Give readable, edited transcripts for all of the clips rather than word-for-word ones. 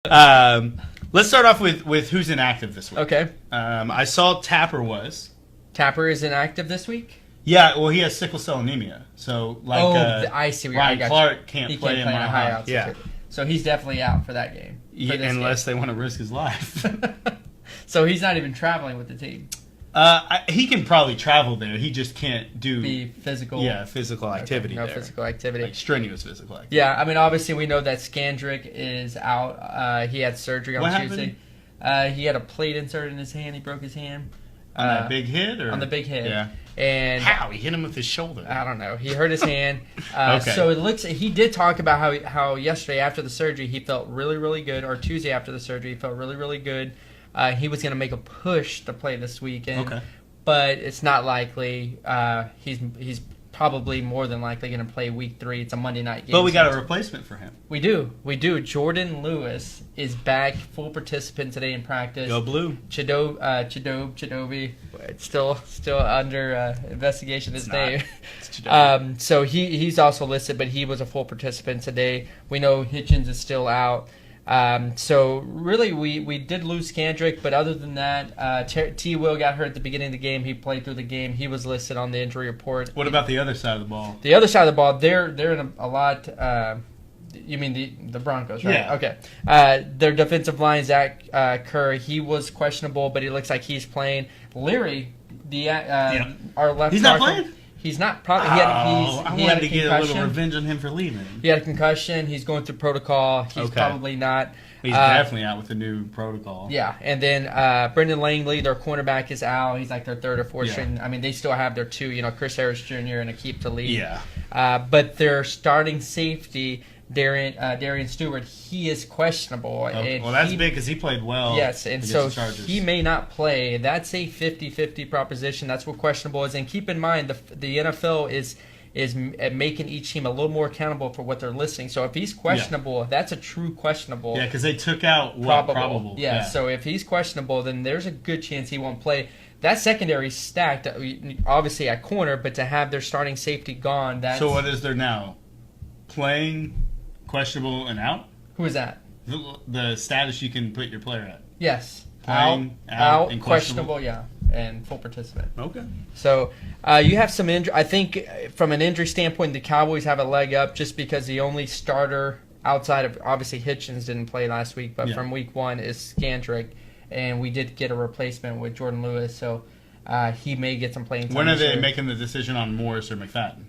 Let's start off with who's inactive this week. Okay. I saw Tapper was. Tapper is inactive this week? Yeah, well, he has sickle cell anemia. So, I see. Ryan Clark can't play in my high house. altitude. Yeah. So he's definitely out for that game. Unless they want to risk his life. So he's not even traveling with the team. He can probably travel there. He just can't do physical. Yeah, physical activity. Okay, there. Physical activity. Like strenuous physical activity. Yeah, I mean, obviously we know that Skandrick is out. He had surgery on Tuesday. He had a plate inserted in his hand. He broke his hand. On that big hit? Or? On the big hit. Yeah. And how? He hit him with his shoulder. I don't know. He hurt his hand. Okay. So it looks. He did talk about how yesterday after the surgery he felt really, really good, or Tuesday after the surgery he felt really, really good. He was going to make a push to play this weekend. Okay. But it's not likely. He's probably more than likely going to play week 3. It's a Monday night game. But we got a replacement for him. We do. Jordan Lewis is back, full participant today in practice. Go blue. Chidobe. It's still under investigation. His name. It's so he's also listed, but he was a full participant today. We know Hitchens is still out. So really, we did lose Skandrick, but other than that, T. Will got hurt at the beginning of the game. He played through the game. He was listed on the injury report. What about the other side of the ball? The other side of the ball, they're in a lot. You mean the Broncos, right? Yeah. Okay. Their defensive line, Zach Kerr, he was questionable, but it looks like he's playing. Leary, our left. He's not playing. He's not probably. I wanted to get a little revenge on him for leaving. He had a concussion. He's going through protocol. He's probably not. He's definitely out with the new protocol. Yeah, and then Brendan Langley, their cornerback, is out. He's like their third or fourth string. I mean, they still have their two, Chris Harris Jr. and Aqib Talib. Yeah. But their starting safety, Darian Stewart, he is questionable. Okay. Well, that's big because he played well. Yes, and so he may not play. That's a 50-50 proposition. That's what questionable is. And keep in mind, the NFL is making each team a little more accountable for what they're listing. So if he's questionable, that's a true questionable. Yeah, because they took out probable. Yeah, so if he's questionable, then there's a good chance he won't play. That secondary is stacked, obviously at corner, but to have their starting safety gone, that's... So what is there now? Playing, questionable, and out? Who is that? The status you can put your player at. Yes. Playing, out and questionable, and full participant. Okay. So you have some injury. I think from an injury standpoint, the Cowboys have a leg up just because the only starter outside of, obviously, Hitchens didn't play last week, but from week 1 is Skandrick, and we did get a replacement with Jordan Lewis, so he may get some playing time. When are they making the decision on Morris or McFadden?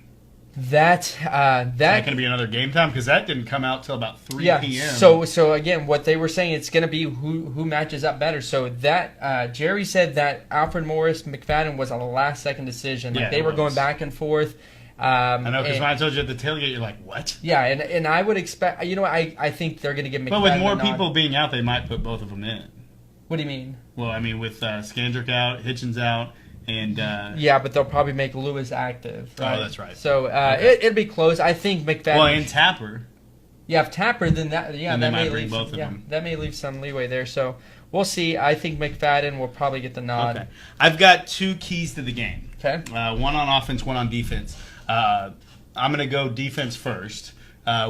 That's Is that going to be another game time? Because that didn't come out till about 3 p.m. So again, what they were saying, it's going to be who matches up better. So that Jerry said that Alfred Morris McFadden was a last-second decision. Like they were going back and forth. I know, because when I told you at the tailgate, you're like, what? Yeah, and I would expect, I think they're going to give McFadden. But with more people being out, they might put both of them in. What do you mean? Well, I mean, with Skandrick out, Hitchens out, and yeah, but they'll probably make Lewis active. Right? Oh, that's right. So it'll be close. I think McFadden. Well, and Tapper. Yeah, if Tapper, then that that may leave both of them. That may leave some leeway there. So we'll see. I think McFadden will probably get the nod. Okay. I've got 2 keys to the game. Okay. One on offense, one on defense. I'm going to go defense first.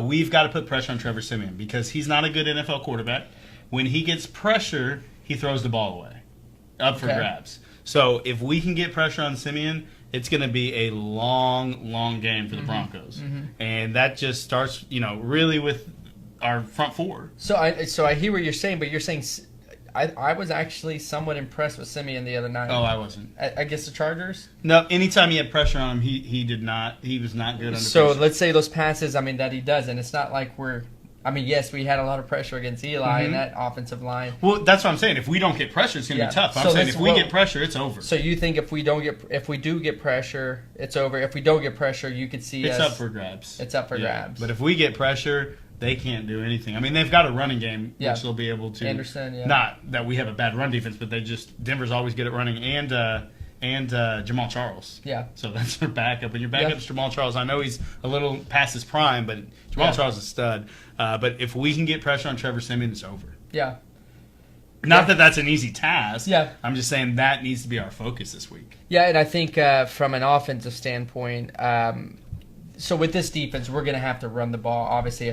We've got to put pressure on Trevor Siemian because he's not a good NFL quarterback. When he gets pressure, he throws the ball away, up for grabs. So if we can get pressure on Siemian, it's going to be a long, long game for the Broncos. And that just starts, really with our front 4. So I hear what you're saying, but you're saying I was actually somewhat impressed with Siemian the other night. Oh, I wasn't. I guess the Chargers? No, anytime he had pressure on him, he was not good under pressure. So let's say those passes, that he does, and it's not like yes, we had a lot to pressure against Eli and that offensive line. Well, that's what I'm saying. If we don't get pressure, it's going to be tough. I'm saying if we get pressure, it's over. So you think if we do get pressure, it's over. If we don't get pressure, you could see it's up for grabs. It's up for grabs. But if we get pressure, they can't do anything. I mean, they've got a running game, which they'll be able to. Anderson, Not that we have a bad run defense, but Denver's always good at running, and Jamal Charles. Yeah. So that's their backup. And your backup's Jamal Charles. I know he's a little past his prime, but Jamal Charles is a stud. But if we can get pressure on Trevor Siemian, it's over. Yeah. Not that that's an easy task. Yeah. I'm just saying that needs to be our focus this week. Yeah, and I think from an offensive standpoint, so with this defense, we're going to have to run the ball, obviously.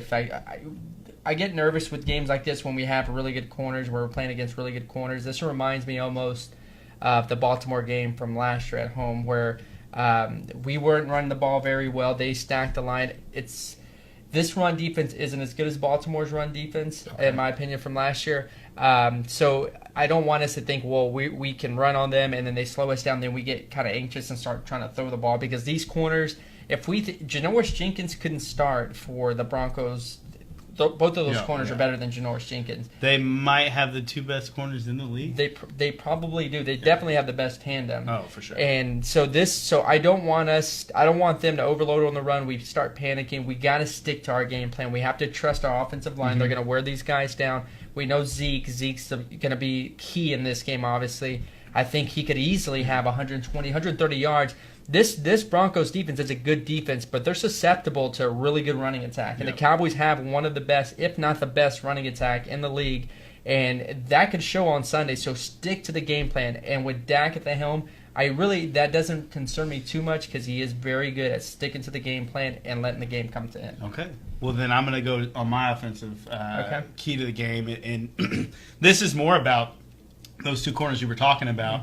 I get nervous with games like this when we have really good corners, where we're playing against really good corners. This reminds me almost of the Baltimore game from last year at home, where we weren't running the ball very well. They stacked the line. This run defense isn't as good as Baltimore's run defense, in my opinion, from last year. So I don't want us to think, well, we can run on them, and then they slow us down, then we get kind of anxious and start trying to throw the ball. Because these corners, if Janoris Jenkins couldn't start for the Broncos, both of those corners are better than Janoris Jenkins. They might have the 2 best corners in the league. They probably do. They definitely have the best tandem. Oh, for sure. And so I don't want them to overload on the run. We start panicking. We got to stick to our game plan. We have to trust our offensive line. They're going to wear these guys down. We know Zeke's going to be key in this game, obviously. I think he could easily have 120, 130 yards. This Broncos defense is a good defense, but they're susceptible to a really good running attack. And the Cowboys have one of the best, if not the best, running attack in the league. And that could show on Sunday. So stick to the game plan. And with Dak at the helm, that doesn't concern me too much, because he is very good at sticking to the game plan and letting the game come to end. Okay. Well, then I'm going to go on my offensive key to the game. And this is more about those 2 corners you were talking about,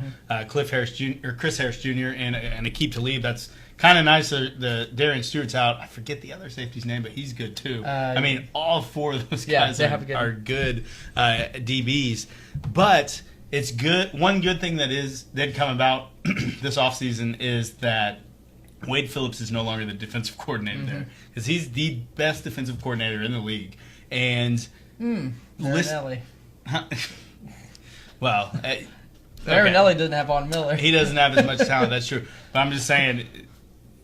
Chris Harris Jr. and Aqib Talib. That's kind of nice. The Darian Stewart's out. I forget the other safety's name, but he's good too. I mean, all 4 of those guys are good DBs. But it's good. One good thing that did come about this offseason is that Wade Phillips is no longer the defensive coordinator there, because he's the best defensive coordinator in the league. And Marinelli. Well, Marinelli doesn't have Von Miller. He doesn't have as much talent. That's true. But I'm just saying,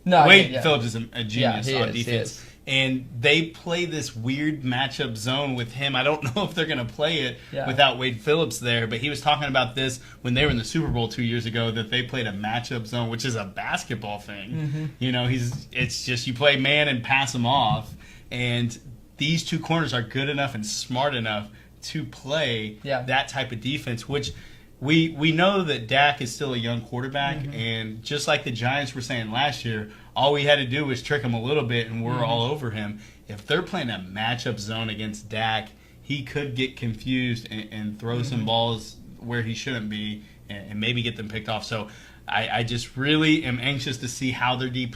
Wade Phillips is a genius on defense. And they play this weird matchup zone with him. I don't know if they're going to play it without Wade Phillips there, but he was talking about this when they were in the Super Bowl 2 years ago, that they played a matchup zone, which is a basketball thing. You know, it's just you play man and pass them off. And these 2 corners are good enough and smart enough to play that type of defense, which we know that Dak is still a young quarterback, and just like the Giants were saying last year, all we had to do was trick him a little bit and we're all over him. If they're playing a matchup zone against Dak, he could get confused and throw some balls where he shouldn't be and maybe get them picked off. So I just really am anxious to see how they're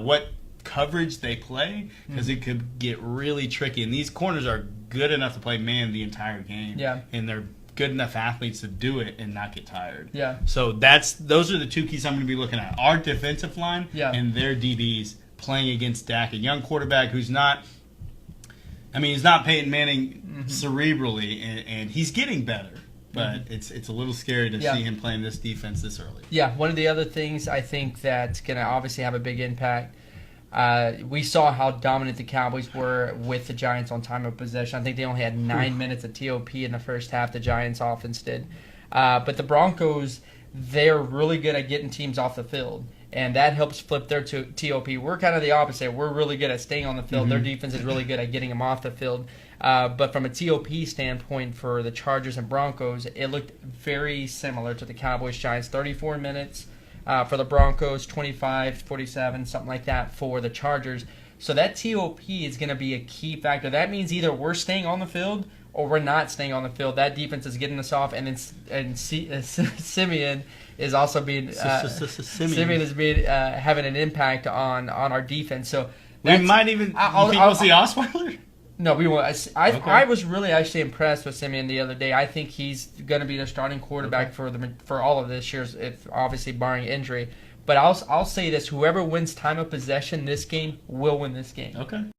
what coverage they play, because it could get really tricky. And these corners are good enough to play man the entire game. And they're good enough athletes to do it and not get tired. So those are the 2 keys I'm going to be looking at. Our defensive line and their DBs playing against Dak, a young quarterback who's not he's not Peyton Manning cerebrally, and he's getting better. But it's a little scary to see him playing this defense this early. One of the other things I think that's going to obviously have a big impact, we saw how dominant the Cowboys were with the Giants on time of possession. I think they only had 9 minutes of TOP in the first half. The Giants offense did. But the Broncos, they're really good at getting teams off the field, and that helps flip their TOP. We're kind of the opposite. We're really good at staying on the field. Their defense is really good at getting them off the field. But from a TOP standpoint for the Chargers and Broncos, it looked very similar to the Cowboys-Giants. 34 minutes. For the Broncos, 25, 47, something like that for the Chargers. So that TOP is going to be a key factor. That means either we're staying on the field or we're not staying on the field. That defense is getting us off, and Simeon is also being Simeon is being having an impact on our defense. So we might even we'll see Osweiler. No, we won't. I was really actually impressed with Simeon the other day. I think he's going to be the starting quarterback for all of this year's, if obviously barring injury. But I'll say this: whoever wins time of possession this game will win this game.